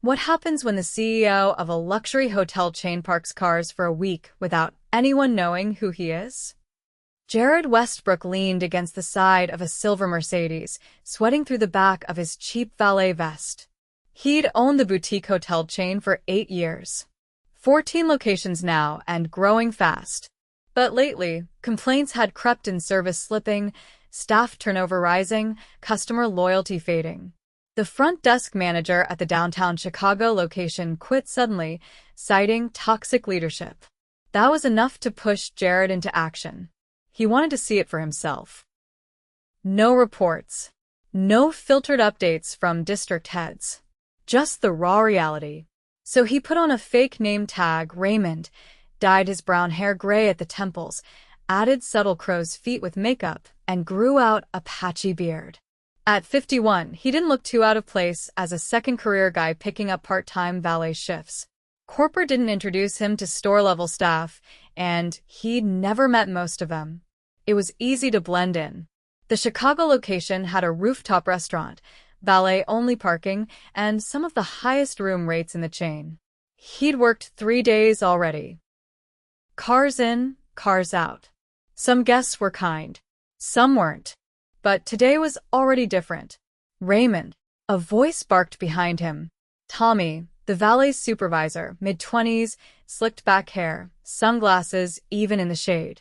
What happens when the CEO of a luxury hotel chain parks cars for a week without anyone knowing who he is? Jared Westbrook leaned against the side of a silver Mercedes, sweating through the back of his cheap valet vest. He'd owned the boutique hotel chain for 8 years. 14 locations now and growing fast. But lately, complaints had crept in: service slipping, staff turnover rising, customer loyalty fading. The front desk manager at the downtown Chicago location quit suddenly, citing toxic leadership. That was enough to push Jared into action. He wanted to see it for himself. No reports. No filtered updates from district heads. Just the raw reality. So he put on a fake name tag, Raymond, dyed his brown hair gray at the temples, added subtle crow's feet with makeup, and grew out a patchy beard. At 51, he didn't look too out of place as a second-career guy picking up part-time valet shifts. Corporate didn't introduce him to store-level staff, and he'd never met most of them. It was easy to blend in. The Chicago location had a rooftop restaurant, valet-only parking, and some of the highest room rates in the chain. He'd worked 3 days already. Cars in, cars out. Some guests were kind. Some weren't. But today was already different. Raymond. A voice barked behind him. Tommy, the valet supervisor, mid-20s, slicked back hair, sunglasses even in the shade.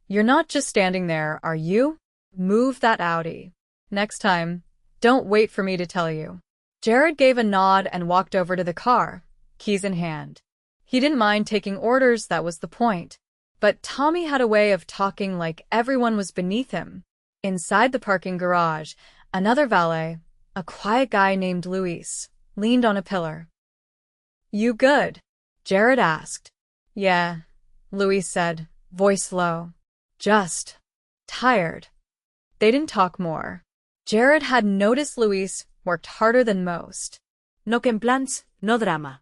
You're not just standing there, are you? Move that Audi. Next time, don't wait for me to tell you. Jared gave a nod and walked over to the car, keys in hand. He didn't mind taking orders, that was the point. But Tommy had a way of talking like everyone was beneath him. Inside the parking garage, another valet, a quiet guy named Luis, leaned on a pillar. You good? Jared asked. Yeah, Luis said, voice low. Just tired. They didn't talk more. Jared had noticed Luis worked harder than most. No plans, no drama.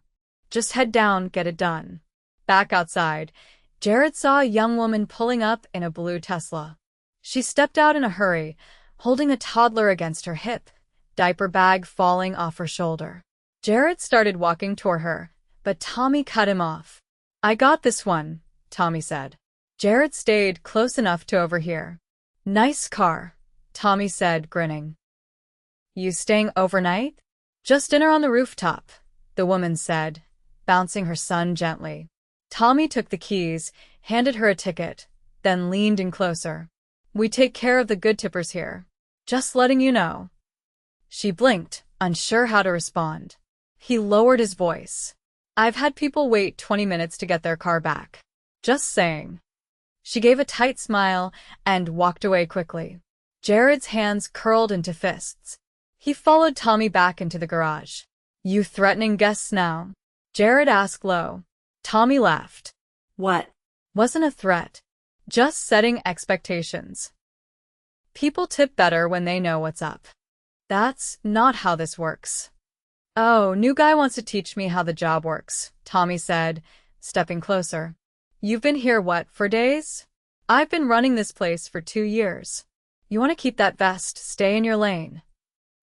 Just head down, get it done. Back outside, Jared saw a young woman pulling up in a blue Tesla. She stepped out in a hurry, holding a toddler against her hip, diaper bag falling off her shoulder. Jared started walking toward her, but Tommy cut him off. I got this one, Tommy said. Jared stayed close enough to overhear. Nice car, Tommy said, grinning. You staying overnight? Just dinner on the rooftop, the woman said, bouncing her son gently. Tommy took the keys, handed her a ticket, then leaned in closer. We take care of the good tippers here. Just letting you know. She blinked, unsure how to respond. He lowered his voice. I've had people wait 20 minutes to get their car back. Just saying. She gave a tight smile and walked away quickly. Jared's hands curled into fists. He followed Tommy back into the garage. You threatening guests now? Jared asked low. Tommy laughed. What? Wasn't a threat. Just setting expectations. People tip better when they know what's up. That's not how this works. Oh, new guy wants to teach me how the job works, Tommy said, stepping closer. You've been here what, for days? I've been running this place for 2 years. You want to keep that vest, stay in your lane.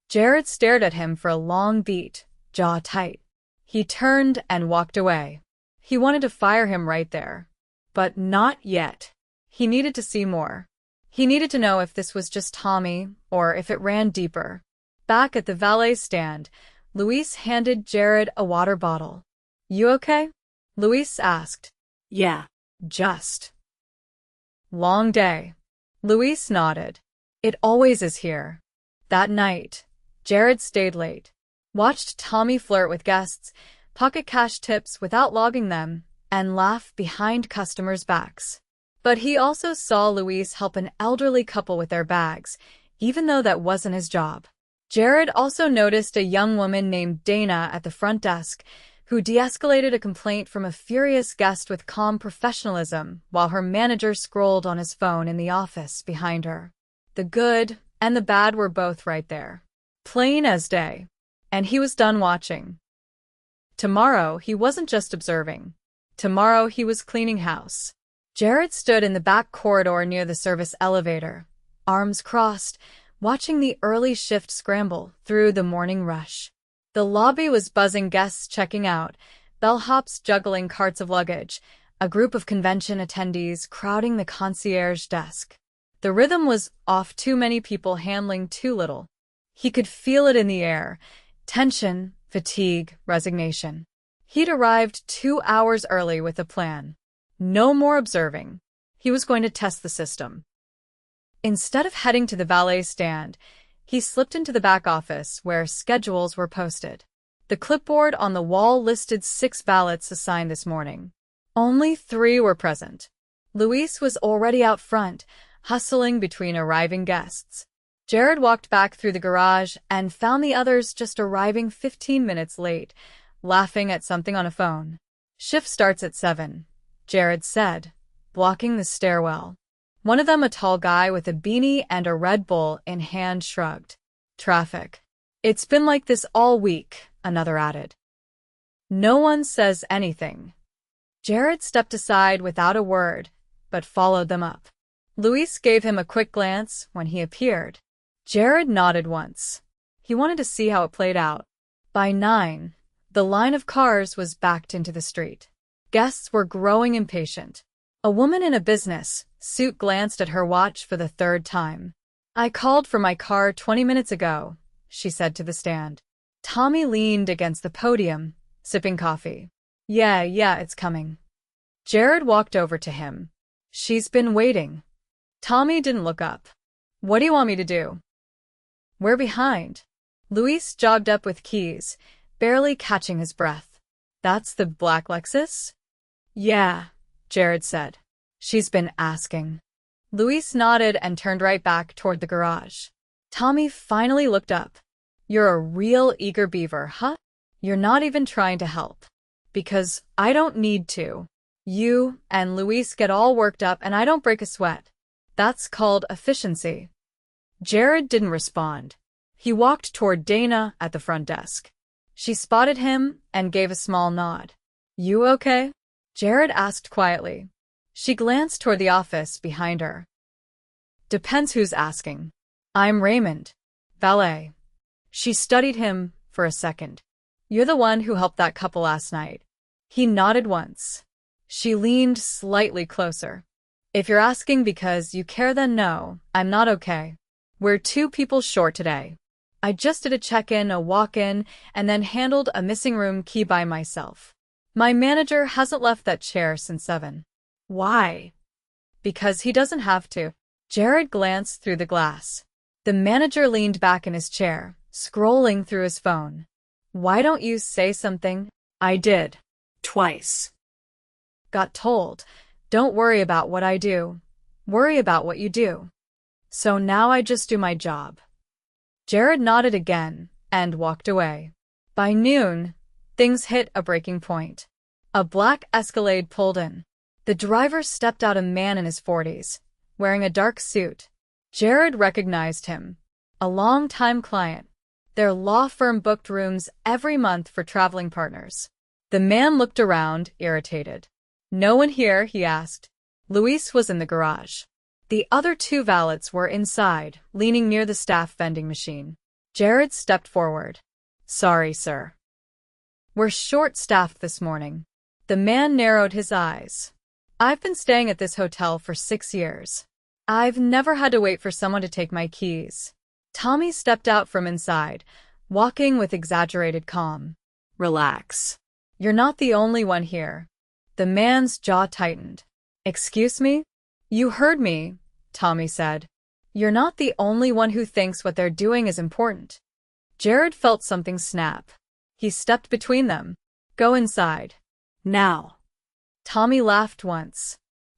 Jared stared at him for a long beat, jaw tight. He turned and walked away. He wanted to fire him right there. But not yet. He needed to see more. He needed to know if this was just Tommy, or if it ran deeper. Back at the valet stand, Luis handed Jared a water bottle. You okay? Luis asked. Yeah. Just. Long day. Luis nodded. It always is here. That night, Jared stayed late. Watched Tommy flirt with guests, pocket cash tips without logging them, and laugh behind customers' backs. But he also saw Luis help an elderly couple with their bags, even though that wasn't his job. Jared also noticed a young woman named Dana at the front desk, who de-escalated a complaint from a furious guest with calm professionalism while her manager scrolled on his phone in the office behind her. The good and the bad were both right there. Plain as day. And he was done watching. Tomorrow, he wasn't just observing. Tomorrow, he was cleaning house. Jared stood in the back corridor near the service elevator, arms crossed, watching the early shift scramble through the morning rush. The lobby was buzzing, guests checking out, bellhops juggling carts of luggage, a group of convention attendees crowding the concierge desk. The rhythm was off, too many people handling too little. He could feel it in the air. Tension, fatigue, resignation. He'd arrived 2 hours early with a plan. No more observing. He was going to test the system. Instead of heading to the valet stand, he slipped into the back office where schedules were posted. The clipboard on the wall listed 6 valets assigned this morning. Only 3 were present. Luis was already out front, hustling between arriving guests. Jared walked back through the garage and found the others just arriving 15 minutes late, laughing at something on a phone. Shift starts at 7, Jared said, blocking the stairwell. One of them, a tall guy with a beanie and a Red Bull in hand, shrugged. Traffic. It's been like this all week, another added. No one says anything. Jared stepped aside without a word, but followed them up. Luis gave him a quick glance when he appeared. Jared nodded once. He wanted to see how it played out. By 9, the line of cars was backed into the street. Guests were growing impatient. A woman in a business suit glanced at her watch for the 3rd time. I called for my car 20 minutes ago, she said to the stand. Tommy leaned against the podium, sipping coffee. Yeah, it's coming. Jared walked over to him. She's been waiting. Tommy didn't look up. What do you want me to do? We're behind. Luis jogged up with keys, barely catching his breath. That's the black Lexus? Yeah, Jared said. She's been asking. Luis nodded and turned right back toward the garage. Tommy finally looked up. You're a real eager beaver, huh? You're not even trying to help. Because I don't need to. You and Luis get all worked up and I don't break a sweat. That's called efficiency. Jared didn't respond. He walked toward Dana at the front desk. She spotted him and gave a small nod. You okay? Jared asked quietly. She glanced toward the office behind her. Depends who's asking. I'm Raymond. Valet. She studied him for a second. You're the one who helped that couple last night. He nodded once. She leaned slightly closer. If you're asking because you care, then no, I'm not okay. We're 2 people short today. I just did a check-in, a walk-in, and then handled a missing room key by myself. My manager hasn't left that chair since 7. Why? Because he doesn't have to. Jared glanced through the glass. The manager leaned back in his chair, scrolling through his phone. Why don't you say something? I did. Twice. Got told. Don't worry about what I do. Worry about what you do. So now I just do my job. Jared nodded again and walked away. By noon, things hit a breaking point. A black Escalade pulled in. The driver stepped out, a man in his 40s, wearing a dark suit. Jared recognized him. A long-time client. Their law firm booked rooms every month for traveling partners. The man looked around, irritated. No one here, he asked. Luis was in the garage. The other 2 valets were inside, leaning near the staff vending machine. Jared stepped forward. Sorry, sir. We're short-staffed this morning. The man narrowed his eyes. I've been staying at this hotel for 6 years. I've never had to wait for someone to take my keys. Tommy stepped out from inside, walking with exaggerated calm. Relax. You're not the only one here. The man's jaw tightened. Excuse me? You heard me, Tommy said. You're not the only one who thinks what they're doing is important. Jared felt something snap. He stepped between them. Go inside. Now. Tommy laughed once.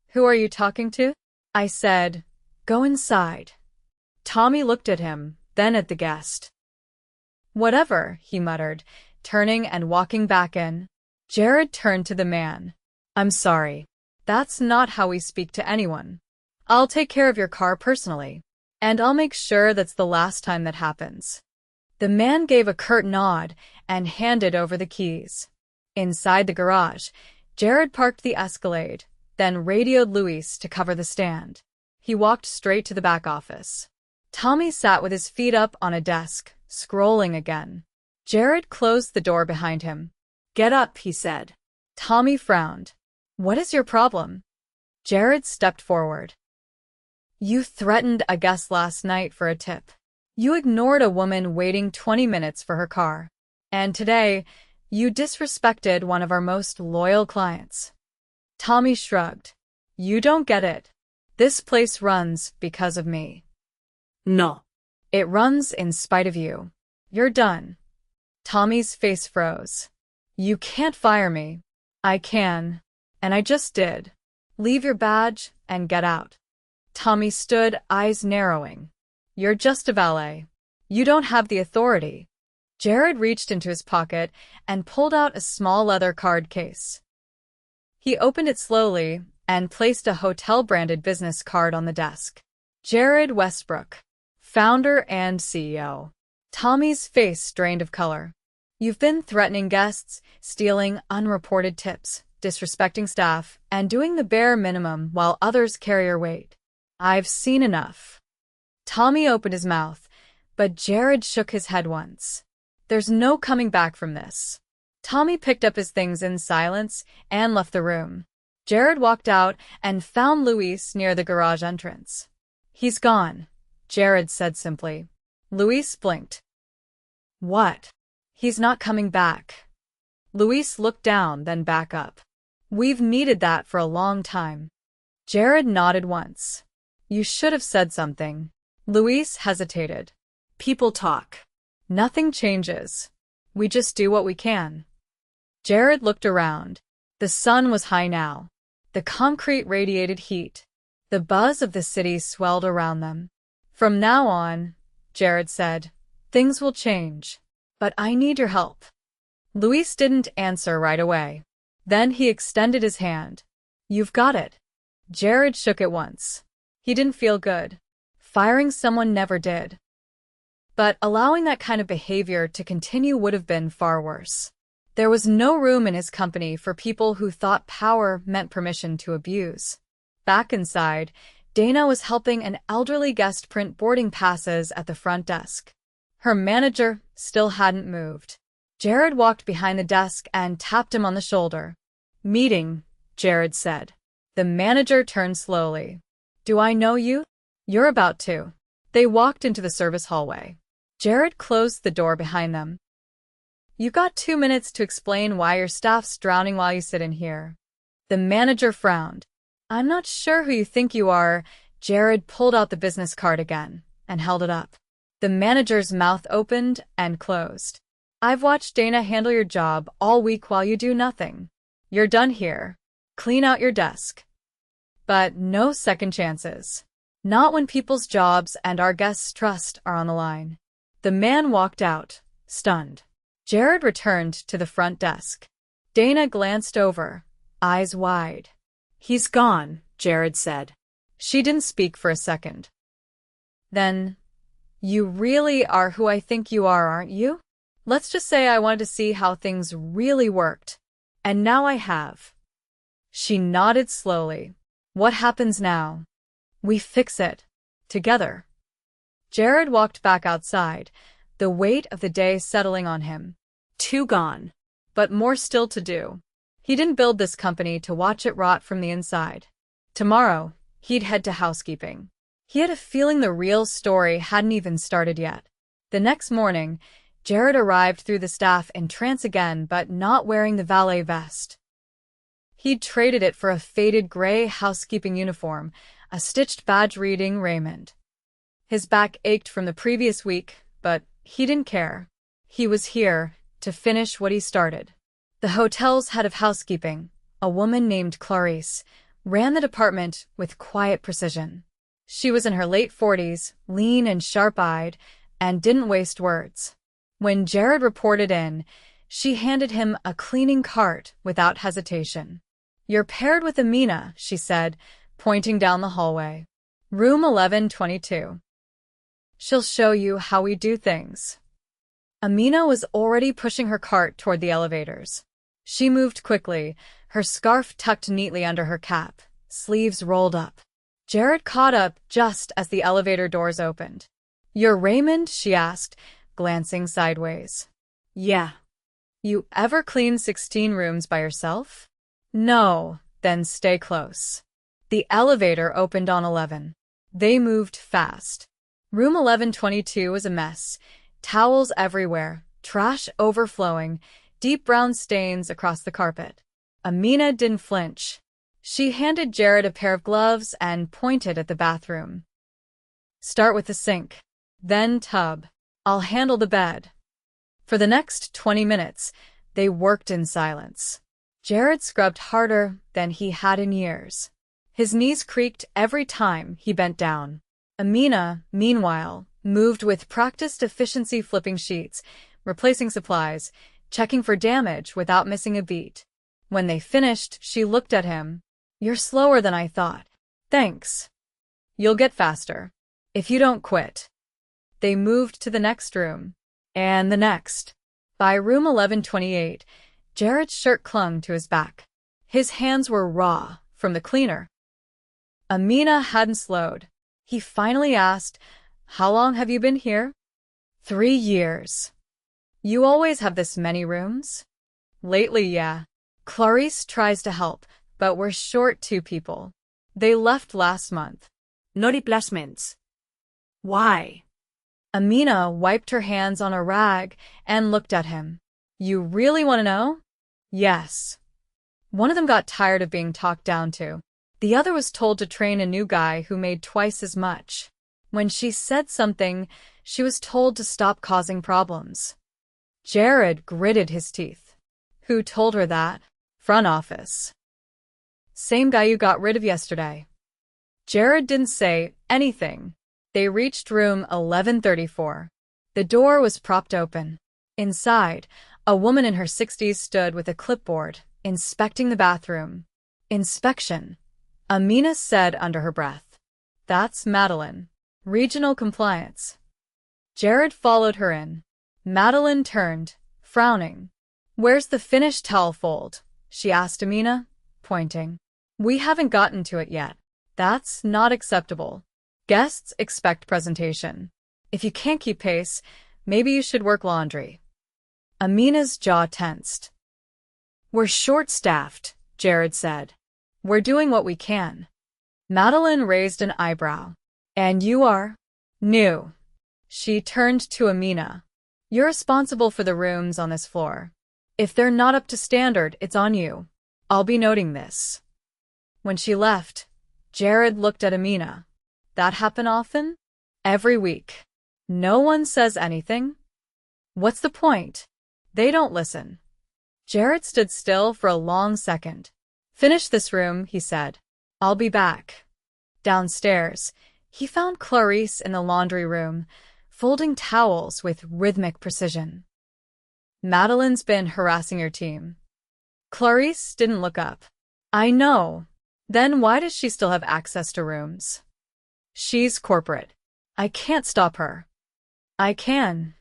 Who are you talking to? I said, go inside. Tommy looked at him, then at the guest. Whatever, he muttered, turning and walking back in. Jared turned to the man. I'm sorry. That's not how we speak to anyone. I'll take care of your car personally. And I'll make sure that's the last time that happens. The man gave a curt nod and handed over the keys. Inside the garage, Jared parked the Escalade, then radioed Luis to cover the stand. He walked straight to the back office. Tommy sat with his feet up on a desk, scrolling again. Jared closed the door behind him. Get up, he said. Tommy frowned. What is your problem? Jared stepped forward. You threatened a guest last night for a tip. You ignored a woman waiting 20 minutes for her car. And today, you disrespected one of our most loyal clients. Tommy shrugged. You don't get it. This place runs because of me. No. It runs in spite of you. You're done. Tommy's face froze. You can't fire me. I can. And I just did. Leave your badge and get out. Tommy stood, eyes narrowing. You're just a valet. You don't have the authority. Jared reached into his pocket and pulled out a small leather card case. He opened it slowly and placed a hotel-branded business card on the desk. Jared Westbrook, founder and CEO. Tommy's face drained of color. You've been threatening guests, stealing unreported tips, disrespecting staff, and doing the bare minimum while others carry your weight. I've seen enough. Tommy opened his mouth, but Jared shook his head once. There's no coming back from this. Tommy picked up his things in silence and left the room. Jared walked out and found Luis near the garage entrance. He's gone, Jared said simply. Luis blinked. What? He's not coming back. Luis looked down, then back up. We've needed that for a long time. Jared nodded once. You should have said something. Luis hesitated. People talk. Nothing changes. We just do what we can. Jared looked around. The sun was high now. The concrete radiated heat. The buzz of the city swelled around them. From now on, Jared said, things will change. But I need your help. Luis didn't answer right away. Then he extended his hand. You've got it. Jared shook it once. He didn't feel good. Firing someone never did. But allowing that kind of behavior to continue would have been far worse. There was no room in his company for people who thought power meant permission to abuse. Back inside, Dana was helping an elderly guest print boarding passes at the front desk. Her manager still hadn't moved. Jared walked behind the desk and tapped him on the shoulder. Meeting, Jared said. The manager turned slowly. Do I know you? You're about to. They walked into the service hallway. Jared closed the door behind them. You got 2 minutes to explain why your staff's drowning while you sit in here. The manager frowned. I'm not sure who you think you are. Jared pulled out the business card again and held it up. The manager's mouth opened and closed. I've watched Dana handle your job all week while you do nothing. You're done here. Clean out your desk. But no second chances. Not when people's jobs and our guests' trust are on the line. The man walked out, stunned. Jared returned to the front desk. Dana glanced over, eyes wide. He's gone, Jared said. She didn't speak for a second. Then, you really are who I think you are, aren't you? Let's just say I wanted to see how things really worked. And now I have. She nodded slowly. What happens now? We fix it. Together. Jared walked back outside, the weight of the day settling on him. 2 gone. But more still to do. He didn't build this company to watch it rot from the inside. Tomorrow, he'd head to housekeeping. He had a feeling the real story hadn't even started yet. The next morning, Jared arrived through the staff in trance again, but not wearing the valet vest. He'd traded it for a faded gray housekeeping uniform, a stitched badge reading Raymond. His back ached from the previous week, but he didn't care. He was here to finish what he started. The hotel's head of housekeeping, a woman named Clarice, ran the department with quiet precision. She was in her late 40s, lean and sharp-eyed, and didn't waste words. When Jared reported in, she handed him a cleaning cart without hesitation. You're paired with Amina, she said, pointing down the hallway. Room 1122. She'll show you how we do things. Amina was already pushing her cart toward the elevators. She moved quickly, her scarf tucked neatly under her cap, sleeves rolled up. Jared caught up just as the elevator doors opened. You're Raymond? She asked, glancing sideways. Yeah. You ever clean 16 rooms by yourself? No, then stay close. The elevator opened on 11. They moved fast. Room 1122 was a mess. Towels everywhere, trash overflowing, deep brown stains across the carpet. Amina didn't flinch. She handed Jared a pair of gloves and pointed at the bathroom. Start with the sink. Then tub. I'll handle the bed. For the next 20 minutes, they worked in silence. Jared scrubbed harder than he had in years. His knees creaked every time he bent down. Amina, meanwhile, moved with practiced efficiency, flipping sheets, replacing supplies, checking for damage without missing a beat. When they finished, she looked at him. You're slower than I thought. Thanks. You'll get faster. If you don't quit. They moved to the next room. And the next. By room 1128, Jared's shirt clung to his back. His hands were raw from the cleaner. Amina hadn't slowed. He finally asked, How long have you been here? 3 years. You always have this many rooms? Lately, yeah. Clarice tries to help, but we're short 2 people. They left last month. No replacements. Why? Amina wiped her hands on a rag and looked at him. You really want to know? Yes. One of them got tired of being talked down to. The other was told to train a new guy who made twice as much. When she said something, she was told to stop causing problems. Jared gritted his teeth. Who told her that? Front office. Same guy you got rid of yesterday. Jared didn't say anything. They reached room 1134. The door was propped open. Inside, a woman in her 60s stood with a clipboard, inspecting the bathroom. Inspection. Amina said under her breath. That's Madeline. Regional compliance. Jared followed her in. Madeline turned, frowning. Where's the finished towel fold? She asked Amina, pointing. We haven't gotten to it yet. That's not acceptable. Guests expect presentation. If you can't keep pace, maybe you should work laundry. Amina's jaw tensed. We're short-staffed, Jared said. We're doing what we can. Madeline raised an eyebrow. And you are? New. She turned to Amina. You're responsible for the rooms on this floor. If they're not up to standard, it's on you. I'll be noting this. When she left, Jared looked at Amina. That happen often? Every week. No one says anything? What's the point? They don't listen. Jared stood still for a long second. Finish this room, he said. I'll be back. Downstairs, he found Clarice in the laundry room, folding towels with rhythmic precision. Madeline's been harassing your team. Clarice didn't look up. I know. Then why does she still have access to rooms? She's corporate. I can't stop her. I can.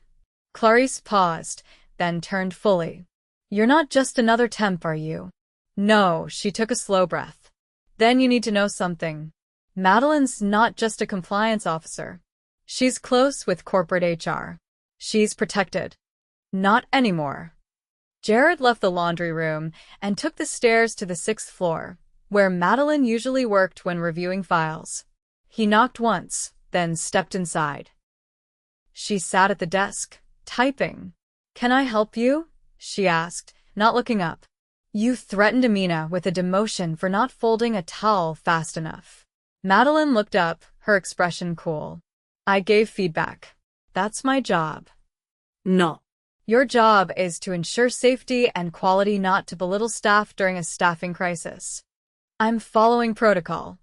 Clarice paused, then turned fully. You're not just another temp, are you? No, she took a slow breath. Then you need to know something. Madeline's not just a compliance officer. She's close with corporate HR. She's protected. Not anymore. Jared left the laundry room and took the stairs to the 6th floor, where Madeline usually worked when reviewing files. He knocked once, then stepped inside. She sat at the desk, typing. Can I help you? She asked, not looking up. You threatened Amina with a demotion for not folding a towel fast enough. Madeline looked up, her expression cool. I gave feedback. That's my job. No. Your job is to ensure safety and quality, not to belittle staff during a staffing crisis. I'm following protocol.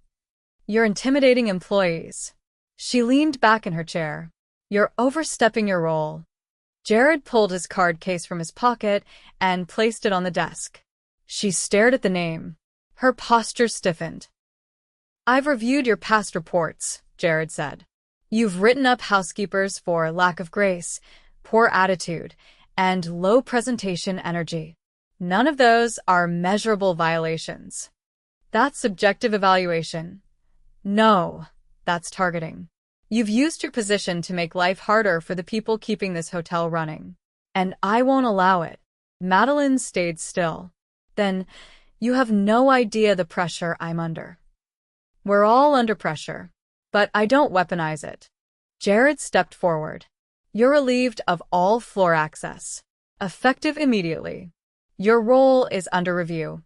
You're intimidating employees. She leaned back in her chair. You're overstepping your role. Jared pulled his card case from his pocket and placed it on the desk. She stared at the name. Her posture stiffened. I've reviewed your past reports, Jared said. You've written up housekeepers for lack of grace, poor attitude, and low presentation energy. None of those are measurable violations. That's subjective evaluation. No, that's targeting. You've used your position to make life harder for the people keeping this hotel running. And I won't allow it. Madeline stayed still. Then, you have no idea the pressure I'm under. We're all under pressure. But I don't weaponize it. Jared stepped forward. You're relieved of all floor access. Effective immediately. Your role is under review.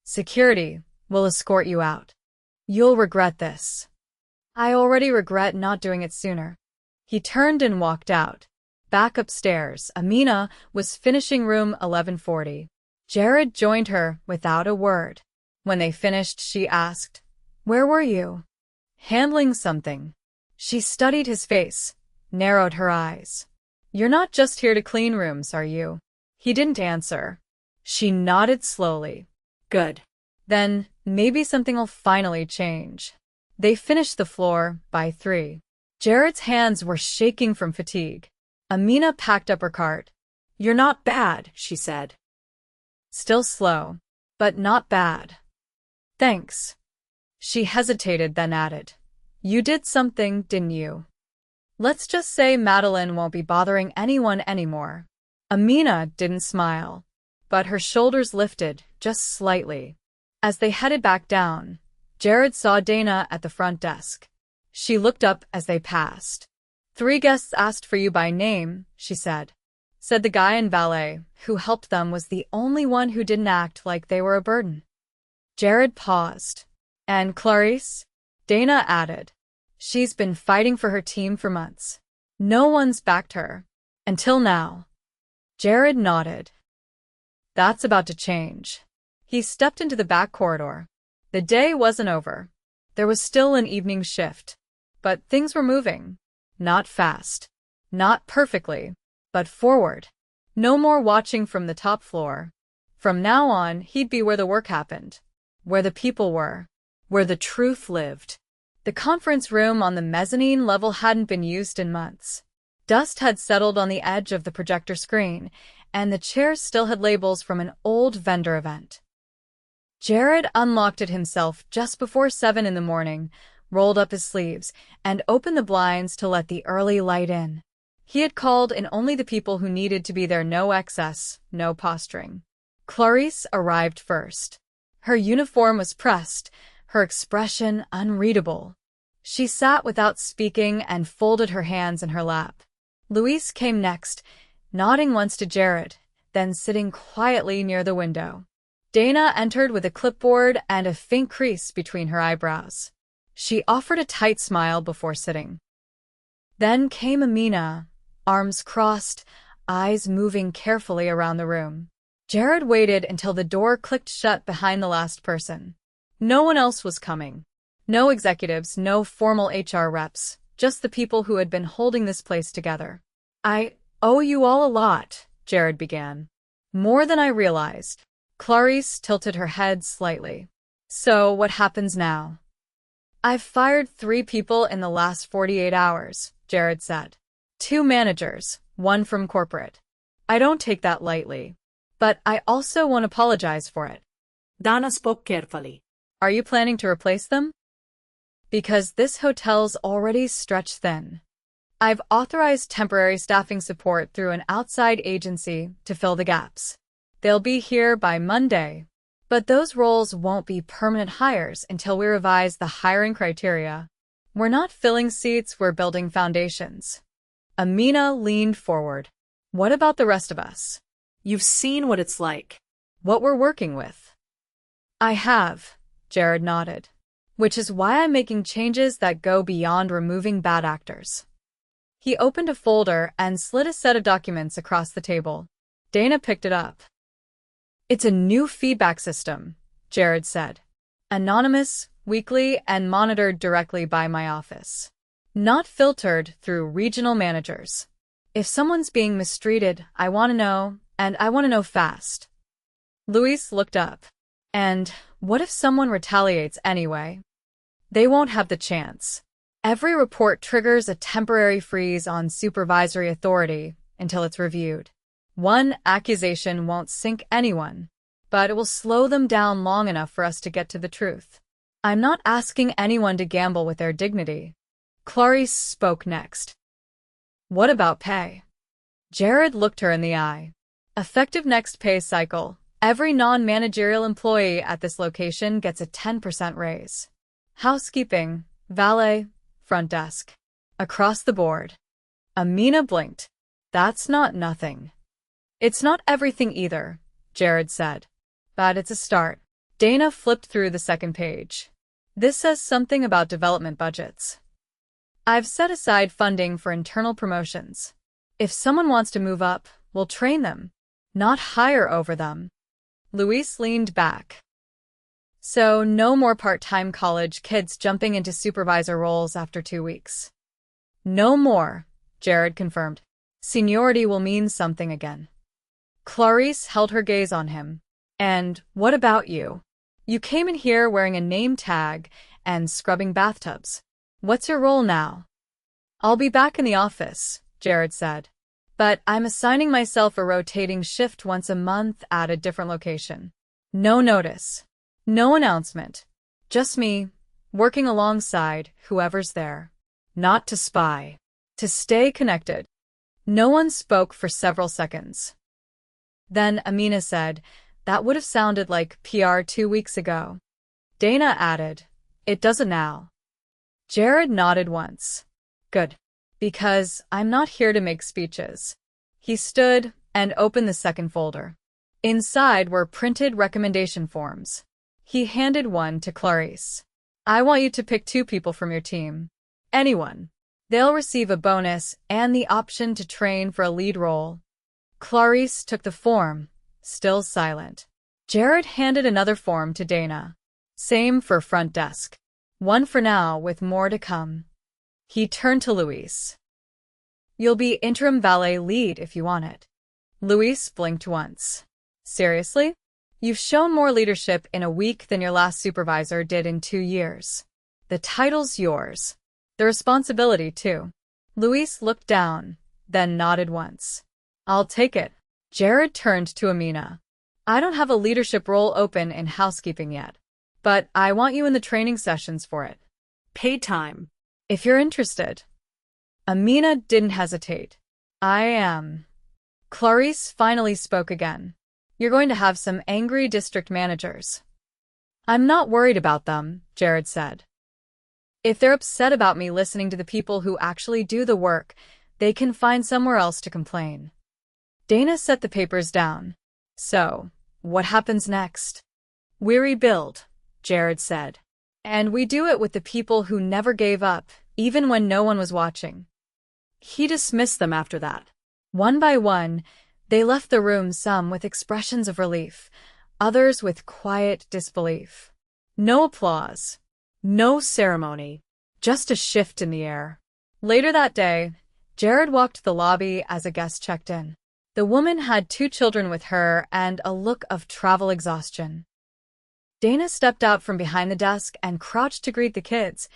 Security will escort you out. You'll regret this. I already regret not doing it sooner. He turned and walked out. Back upstairs, Amina was finishing room 1140. Jared joined her without a word. When they finished, she asked, "Where were you?" "Handling something." She studied his face, narrowed her eyes. "You're not just here to clean rooms, are you?" He didn't answer. She nodded slowly. Good. Then, maybe something'll finally change. They finished the floor by 3. Jared's hands were shaking from fatigue. Amina packed up her cart. You're not bad, she said. Still slow, but not bad. Thanks. She hesitated, then added, "You did something, didn't you? Let's just say Madeline won't be bothering anyone anymore." Amina didn't smile, but her shoulders lifted just slightly. As they headed back down, Jared saw Dana at the front desk. She looked up as they passed. "3 guests asked for you by name," she said. Said the guy in Valet, who helped them, was the only one who didn't act like they were a burden. Jared paused. "And Clarice?" Dana added. "She's been fighting for her team for months. No one's backed her. Until now." Jared nodded. "That's about to change." He stepped into the back corridor. The day wasn't over. There was still an evening shift. But things were moving. Not fast. Not perfectly. But forward. No more watching from the top floor. From now on, he'd be where the work happened. Where the people were. Where the truth lived. The conference room on the mezzanine level hadn't been used in months. Dust had settled on the edge of the projector screen, and the chairs still had labels from an old vendor event. Jared unlocked it himself just before 7 in the morning, rolled up his sleeves, and opened the blinds to let the early light in. He had called in only the people who needed to be there, no excess, no posturing. Clarice arrived first. Her uniform was pressed, her expression unreadable. She sat without speaking and folded her hands in her lap. Louise came next, nodding once to Jared, then sitting quietly near the window. Dana entered with a clipboard and a faint crease between her eyebrows. She offered a tight smile before sitting. Then came Amina, arms crossed, eyes moving carefully around the room. Jared waited until the door clicked shut behind the last person. No one else was coming. No executives, no formal HR reps, just the people who had been holding this place together. "I owe you all a lot," Jared began. "More than I realized." Clarice tilted her head slightly. "So what happens now?" "I've fired 3 people in the last 48 hours, Jared said. 2 managers, 1 from corporate. I don't take that lightly. But I also won't apologize for it." Dana spoke carefully. "Are you planning to replace them?" "Because this hotel's already stretched thin. I've authorized temporary staffing support through an outside agency to fill the gaps. They'll be here by Monday. But those roles won't be permanent hires until we revise the hiring criteria. We're not filling seats, we're building foundations." Amina leaned forward. "What about the rest of us?" You've seen what it's like. "What we're working with?" "I have," Jared nodded. "Which is why I'm making changes that go beyond removing bad actors." He opened a folder and slid a set of documents across the table. Dana picked it up. "It's a new feedback system," Jared said. "Anonymous, weekly, and monitored directly by my office. Not filtered through regional managers. If someone's being mistreated, I want to know, and I want to know fast." Luis looked up. "And what if someone retaliates anyway?" "They won't have the chance. Every report triggers a temporary freeze on supervisory authority until it's reviewed. One accusation won't sink anyone, but it will slow them down long enough for us to get to the truth. I'm not asking anyone to gamble with their dignity." Clarice spoke next. "What about pay?" Jared looked her in the eye. Effective next pay cycle. Every non-managerial employee at this location gets a 10% raise. Housekeeping, valet, front desk. Across the board. Amina blinked. That's not nothing. It's not everything either, Jared said. But it's a start. Dana flipped through the second page. This says something about development budgets. I've set aside funding for internal promotions. If someone wants to move up, we'll train them, not hire over them. Luis leaned back. So no more part-time college kids jumping into supervisor roles after 2 weeks. No more, Jared confirmed. Seniority will mean something again. Clarice held her gaze on him. And what about you? You came in here wearing a name tag and scrubbing bathtubs. What's your role now? I'll be back in the office, Jared said. But I'm assigning myself a rotating shift once a month at a different location. No notice. No announcement. Just me, working alongside whoever's there. Not to spy. To stay connected. No one spoke for several seconds. Then Amina said, that would have sounded like PR 2 weeks ago. Dana added, it doesn't now. Jared nodded once. Good. Because I'm not here to make speeches. He stood and opened the second folder. Inside were printed recommendation forms. He handed one to Clarice. I want you to pick 2 people from your team. Anyone. They'll receive a bonus and the option to train for a lead role. Clarice took the form, still silent. Jared handed another form to Dana. Same for front desk. One for now with more to come. He turned to Luis. You'll be interim valet lead if you want it. Luis blinked once. Seriously? You've shown more leadership in a week than your last supervisor did in 2 years. The title's yours. The responsibility, too. Luis looked down, then nodded once. I'll take it. Jared turned to Amina. I don't have a leadership role open in housekeeping yet, but I want you in the training sessions for it. Paid time. If you're interested. Amina didn't hesitate. I am. Clarice finally spoke again. You're going to have some angry district managers. I'm not worried about them, Jared said. If they're upset about me listening to the people who actually do the work, they can find somewhere else to complain. Dana set the papers down. So, what happens next? We rebuild, Jared said. And we do it with the people who never gave up, even when no one was watching. He dismissed them after that. One by one, they left the room, some with expressions of relief, others with quiet disbelief. No applause. No ceremony. Just a shift in the air. Later that day, Jared walked the lobby as a guest checked in. The woman had 2 children with her and a look of travel exhaustion. Dana stepped out from behind the desk and crouched to greet the kids,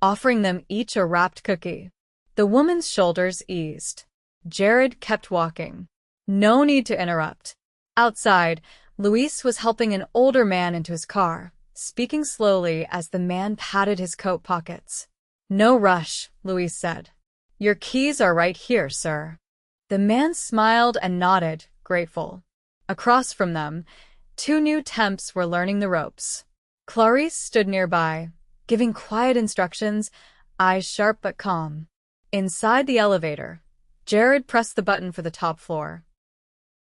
offering them each a wrapped cookie. The woman's shoulders eased. Jared kept walking. No need to interrupt. Outside, Luis was helping an older man into his car, speaking slowly as the man patted his coat pockets. No rush, Luis said. Your keys are right here, sir. The man smiled and nodded, grateful. Across from them, 2 new temps were learning the ropes. Clarice stood nearby, giving quiet instructions, eyes sharp but calm. Inside the elevator, Jared pressed the button for the top floor.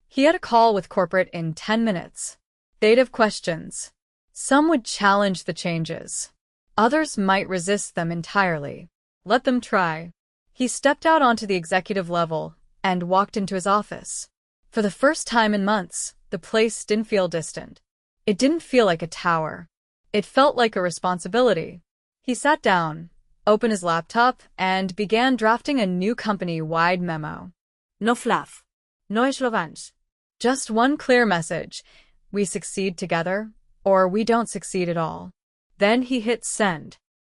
He had a call with corporate in 10 minutes. They'd have questions. Some would challenge the changes. Others might resist them entirely. Let them try. He stepped out onto the executive level and walked into his office. For the first time in months, the place didn't feel distant. It didn't feel like a tower. It felt like a responsibility. He sat down, opened his laptop, and began drafting a new company-wide memo. No fluff. No eslogan's. Just one clear message. We succeed together, or we don't succeed at all. Then he hit send.